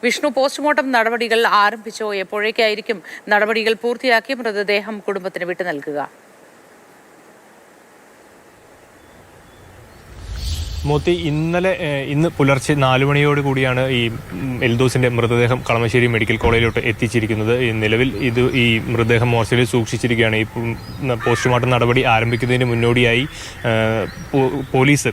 Vishnu, postmortem നടപടികൾ ആരംഭിച്ചോ? എപ്പോഴേക്കായിരിക്കും നടപടികൾ പൂർത്തിയാക്കി മൃതദേഹം കുടുംബത്തിന് വിട്ടു നൽകുക? മോത്തി, ഇന്ന് പുലർച്ചെ 4 മണിയോട് കൂടിയാണ് ഈ എൽദോസിന്റെ മൃതദേഹം കളമശ്ശേരി മെഡിക്കൽ കോളേജിലോട്ട് എത്തിച്ചിരിക്കുന്നത്. നിലവിൽ ഈ മൃതദേഹം മോർച്ചറിയിൽ സൂക്ഷിച്ചിരിക്കുകയാണ്. ഈ പോസ്റ്റ്മോർട്ടം നടപടി ആരംഭിക്കുന്നതിന് മുന്നോടിയായി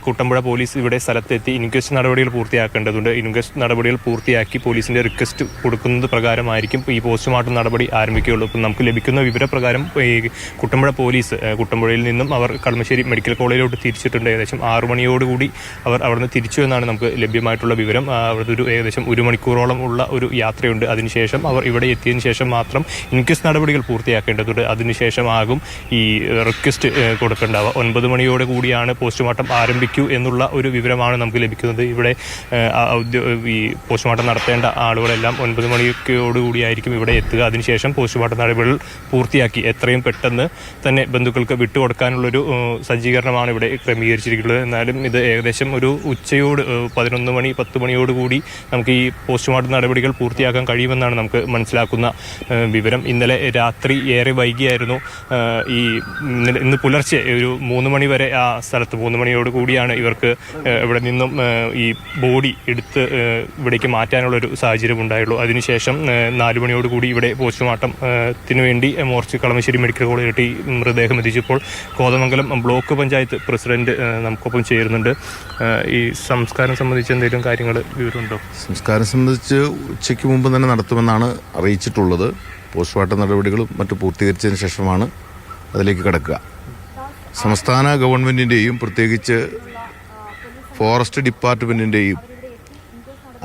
കുട്ടമ്പുഴ പോലീസ് ഇവിടെ സ്ഥലത്തെത്തി ഇൻക്വസ്റ്റ് നടപടികൾ പൂർത്തിയാക്കേണ്ടതുണ്ട്. ഇൻക്വസ്റ്റ് നടപടികൾ പൂർത്തിയാക്കി പോലീസിന്റെ റിക്വസ്റ്റ് കൊടുക്കുന്നത് പ്രകാരമായിരിക്കും ഈ പോസ്റ്റ്മോർട്ടം നടപടി ആരംഭിക്കുകയുള്ളൂ. ഇപ്പം നമുക്ക് ലഭിക്കുന്ന വിവരപ്രകാരം ഈ കുട്ടമ്പുഴ പോലീസ് കുട്ടമ്പുഴയിൽ നിന്നും അവർ കളമശ്ശേരി മെഡിക്കൽ കോളേജിലോട്ട് തിരിച്ചിട്ടുണ്ട്. ഏകദേശം 6 മണിയോടുകൂടി അവർ അവിടുന്ന് തിരിച്ചു എന്നാണ് നമുക്ക് ലഭ്യമായിട്ടുള്ള വിവരം. അവിടുത്തെ ഏകദേശം 1 മണിക്കൂറോളം ഉള്ള ഒരു യാത്രയുണ്ട്. അതിനുശേഷം അവർ ഇവിടെ എത്തിയതിനു ശേഷം മാത്രം ഇൻക്വസ്റ്റ് നടപടികൾ പൂർത്തിയാക്കേണ്ടതുണ്ട്. അതിനുശേഷമാകും ഈ റിക്വസ്റ്റ് കൊടുക്കേണ്ടാവുക. 9 മണിയോട് കൂടിയാണ് പോസ്റ്റ്മോർട്ടം ആരംഭിക്കൂ എന്നുള്ള ഒരു വിവരമാണ് നമുക്ക് ലഭിക്കുന്നത്. ഇവിടെ ഈ പോസ്റ്റ്മോർട്ടം നടത്തേണ്ട ആളുകളെല്ലാം 9 മണിയോടുകൂടിയായിരിക്കും ഇവിടെ എത്തുക. അതിനുശേഷം പോസ്റ്റ്മോർട്ടം നടപടികൾ പൂർത്തിയാക്കി എത്രയും പെട്ടെന്ന് തന്നെ ബന്ധുക്കൾക്ക് വിട്ടുകൊടുക്കാനുള്ളൊരു സജ്ജീകരണമാണ് ഇവിടെ ക്രമീകരിച്ചിരിക്കുന്നത്. എന്നാലും ഇത് ഏകദേശം ഒരു ഉച്ചയോട് 11 മണി 10 മണിയോടുകൂടി നമുക്ക് ഈ പോസ്റ്റ്മോർട്ടം നടപടികൾ പൂർത്തിയാക്കാൻ കഴിയുമെന്നാണ് നമുക്ക് മനസ്സിലാക്കുന്ന വിവരം. ഇന്നലെ രാത്രി ഏറെ വൈകിയായിരുന്നു ഇന്ന് പുലർച്ചെ ഒരു 3 മണി വരെ ആ സ്ഥലത്ത് 3 മണിയോട് കൂടിയാണ് ഇവർക്ക് ഇവിടെ നിന്നും ഈ ബോഡി എടുത്ത് ഇവിടേക്ക് മാറ്റാനുള്ളൊരു സാഹചര്യം ഉണ്ടായുള്ളൂ. അതിനുശേഷം 4 മണിയോടുകൂടി ഇവിടെ പോസ്റ്റ്മോർട്ടത്തിന് വേണ്ടി കളമശ്ശേരി മെഡിക്കൽ കോളേജിൽ മൃതദേഹം എത്തിച്ചപ്പോൾ കോതമംഗലം ബ്ലോക്ക് പഞ്ചായത്ത് പ്രസിഡന്റ് നമുക്കൊപ്പം ചേരുന്നുണ്ട്. ഈ സംസ്കാരം സംബന്ധിച്ച് എന്തെങ്കിലും കാര്യങ്ങൾ വിവരമുണ്ടോ? സംസ്കാരം സംബന്ധിച്ച് ഉച്ചയ്ക്ക് മുമ്പ് തന്നെ നടത്തുമെന്നാണ് അറിയിച്ചിട്ടുള്ളത്. പോസ്റ്റ്മോർട്ടം നടപടികളും മറ്റു പൂർത്തീകരിച്ചതിന് ശേഷമാണ് അതിലേക്ക് കടക്കുക. സംസ്ഥാന ഗവൺമെൻറ്റിൻ്റെയും പ്രത്യേകിച്ച് ഫോറസ്റ്റ് ഡിപ്പാർട്ട്മെൻറ്റിൻ്റെയും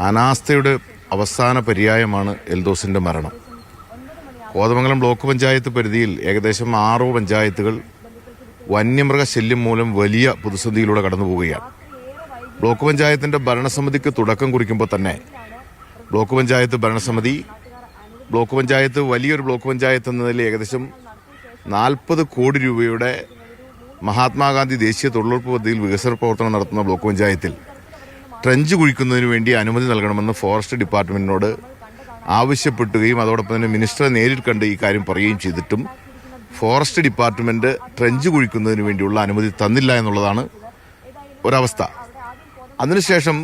അനാസ്ഥയുടെ അവസാന പര്യായമാണ് എൽദോസിൻ്റെ മരണം. കോതമംഗലം ബ്ലോക്ക് പഞ്ചായത്ത് പരിധിയിൽ ഏകദേശം 6 പഞ്ചായത്തുകൾ വന്യമൃഗശല്യം മൂലം വലിയ പ്രതിസന്ധിയിലൂടെ കടന്നു പോവുകയാണ്. ബ്ലോക്ക് പഞ്ചായത്തിൻ്റെ ഭരണസമിതിക്ക് തുടക്കം കുറിക്കുമ്പോൾ തന്നെ ബ്ലോക്ക് പഞ്ചായത്ത് ഭരണസമിതി വലിയൊരു ബ്ലോക്ക് പഞ്ചായത്ത് എന്നതിൽ ഏകദേശം 40 കോടി രൂപയുടെ മഹാത്മാഗാന്ധി ദേശീയ തൊഴിലുറപ്പ് പദ്ധതിയിൽ വികസന പ്രവർത്തനം നടത്തുന്ന ബ്ലോക്ക് പഞ്ചായത്തിൽ ട്രെഞ്ച് കുഴിക്കുന്നതിന് വേണ്ടി അനുമതി നൽകണമെന്ന് ഫോറസ്റ്റ് ഡിപ്പാർട്ട്മെൻറ്റിനോട് ആവശ്യപ്പെടുകയും അതോടൊപ്പം തന്നെ മിനിസ്റ്ററെ നേരിൽ കണ്ട് ഈ കാര്യം പറയുകയും ചെയ്തിട്ടും ഫോറസ്റ്റ് ഡിപ്പാർട്ട്മെൻറ്റ് ട്രെഞ്ച് കുഴിക്കുന്നതിന് വേണ്ടിയുള്ള അനുമതി തന്നില്ല എന്നുള്ളതാണ് ഒരവസ്ഥ. അതിനുശേഷം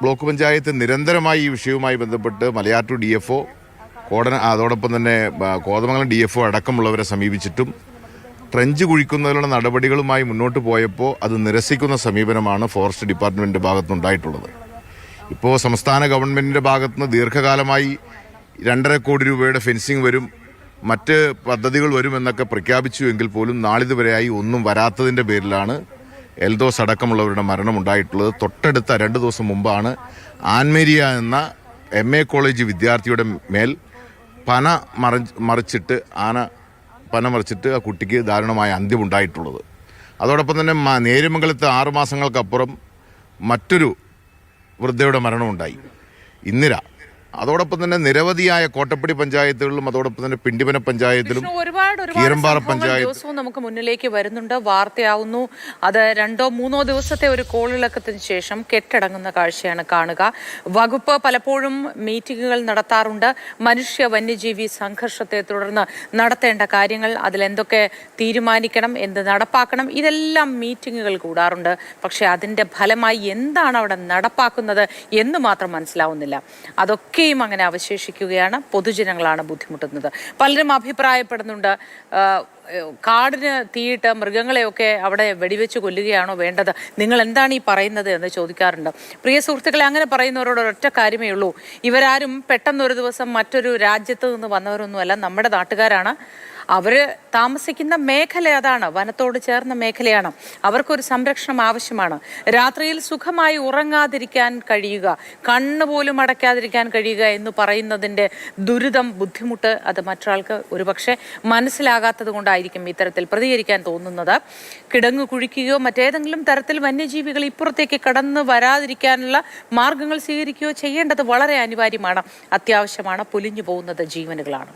ബ്ലോക്ക് പഞ്ചായത്ത് നിരന്തരമായി ഈ വിഷയവുമായി ബന്ധപ്പെട്ട് മലയാറ്റൂർ DFO അതോടൊപ്പം തന്നെ കോതമംഗലം DFO അടക്കമുള്ളവരെ സമീപിച്ചിട്ടും ട്രെഞ്ച് കുഴിക്കുന്നതിനുള്ള നടപടികളുമായി മുന്നോട്ട് പോയപ്പോൾ അത് നിരസിക്കുന്ന സമീപനമാണ് ഫോറസ്റ്റ് ഡിപ്പാർട്ട്മെൻറ്റിൻ്റെ ഭാഗത്തുനിന്നുണ്ടായിട്ടുള്ളത്. ഇപ്പോൾ സംസ്ഥാന ഗവൺമെൻറ്റിൻ്റെ ഭാഗത്തുനിന്ന് ദീർഘകാലമായി 2.5 കോടി രൂപയുടെ ഫെൻസിങ് വരും, മറ്റ് പദ്ധതികൾ വരുമെന്നൊക്കെ പ്രഖ്യാപിച്ചു എങ്കിൽ പോലും നാളിതുവരെയായി ഒന്നും വരാത്തതിൻ്റെ പേരിലാണ് എൽദോസ് അടക്കമുള്ളവരുടെ മരണമുണ്ടായിട്ടുള്ളത്. തൊട്ടടുത്ത 2 ദിവസം മുമ്പാണ് ആൻമേരിയ എന്ന MA കോളേജ് വിദ്യാർത്ഥിയുടെ മേൽ പന മറിച്ചിട്ട് ആ കുട്ടിക്ക് ദാരുണമായ അന്ത്യമുണ്ടായിട്ടുള്ളത്. അതോടൊപ്പം തന്നെ നേര്യമംഗലത്ത് 6 മാസങ്ങൾക്കപ്പുറം മറ്റൊരു വൃദ്ധയുടെ മരണമുണ്ടായി, ഇന്ദിര. അതോടൊപ്പം തന്നെ നിരവധിയായ കോട്ടപ്പടി പഞ്ചായത്തുകളിലും അതോടൊപ്പം തന്നെ പിണ്ടിമന പഞ്ചായത്തിലും കീരമ്പാറ പഞ്ചായത്തും നമുക്ക് മുന്നിലേക്ക് വരുന്നുണ്ട്, വാർത്തയാവുന്നു. അത് 2-3 ദിവസത്തെ ഒരു കോളിളക്കത്തിന് ശേഷം കെട്ടടങ്ങുന്ന കാഴ്ചയാണ് കാണുക. വകുപ്പ് പലപ്പോഴും മീറ്റിങ്ങുകൾ നടത്താറുണ്ട്. മനുഷ്യ വന്യജീവി സംഘർഷത്തെ തുടർന്ന് നടത്തേണ്ട കാര്യങ്ങൾ, അതിലെന്തൊക്കെ തീരുമാനിക്കണം, എന്ത് നടപ്പാക്കണം, ഇതെല്ലാം മീറ്റിങ്ങുകൾ കൂടാറുണ്ട്. പക്ഷെ അതിൻ്റെ ഫലമായി എന്താണ് അവിടെ നടപ്പാക്കുന്നത് എന്ന് മാത്രം മനസ്സിലാവുന്നില്ല. അതൊക്കെ അങ്ങനെ അവശേഷിക്കുകയാണ്. പൊതുജനങ്ങളാണ് ബുദ്ധിമുട്ടുന്നത്. പലരും അഭിപ്രായപ്പെടുന്നുണ്ട്, കാടിന് തീയിട്ട് മൃഗങ്ങളെയൊക്കെ അവിടെ വെടിവെച്ച് കൊല്ലുകയാണോ വേണ്ടത്, നിങ്ങൾ എന്താണ് ഈ പറയുന്നത് എന്ന് ചോദിക്കാറുണ്ട്. പ്രിയ സുഹൃത്തുക്കളെ, അങ്ങനെ പറയുന്നവരോട് ഒരൊറ്റ കാര്യമേ ഉള്ളൂ, ഇവരാരും പെട്ടെന്നൊരു ദിവസം മറ്റൊരു രാജ്യത്ത് നിന്ന് വന്നവരൊന്നുമല്ല, നമ്മുടെ നാട്ടുകാരാണ്. അവർ താമസിക്കുന്ന മേഖല അതാണ്, വനത്തോട് ചേർന്ന മേഖലയാണ്. അവർക്കൊരു സംരക്ഷണം ആവശ്യമാണ്. രാത്രിയിൽ സുഖമായി ഉറങ്ങാതിരിക്കാൻ കഴിയുക, കണ്ണുപോലും അടയ്ക്കാതിരിക്കാൻ കഴിയുക എന്ന് പറയുന്നതിൻ്റെ ദുരിതം, ബുദ്ധിമുട്ട് അത് മറ്റൊരാൾക്ക് ഒരുപക്ഷെ മനസ്സിലാകാത്തത് കൊണ്ടായിരിക്കും ഇത്തരത്തിൽ പ്രതികരിക്കാൻ തോന്നുന്നത്. കിടങ്ങു കുഴിക്കുകയോ മറ്റേതെങ്കിലും തരത്തിൽ വന്യജീവികൾ ഇപ്പുറത്തേക്ക് കടന്നു വരാതിരിക്കാനുള്ള മാർഗങ്ങൾ സ്വീകരിക്കുകയോ ചെയ്യേണ്ടത് വളരെ അനിവാര്യമാണ്, അത്യാവശ്യമാണ്. പൊലിഞ്ഞു പോകുന്നത് ജീവനുകളാണ്.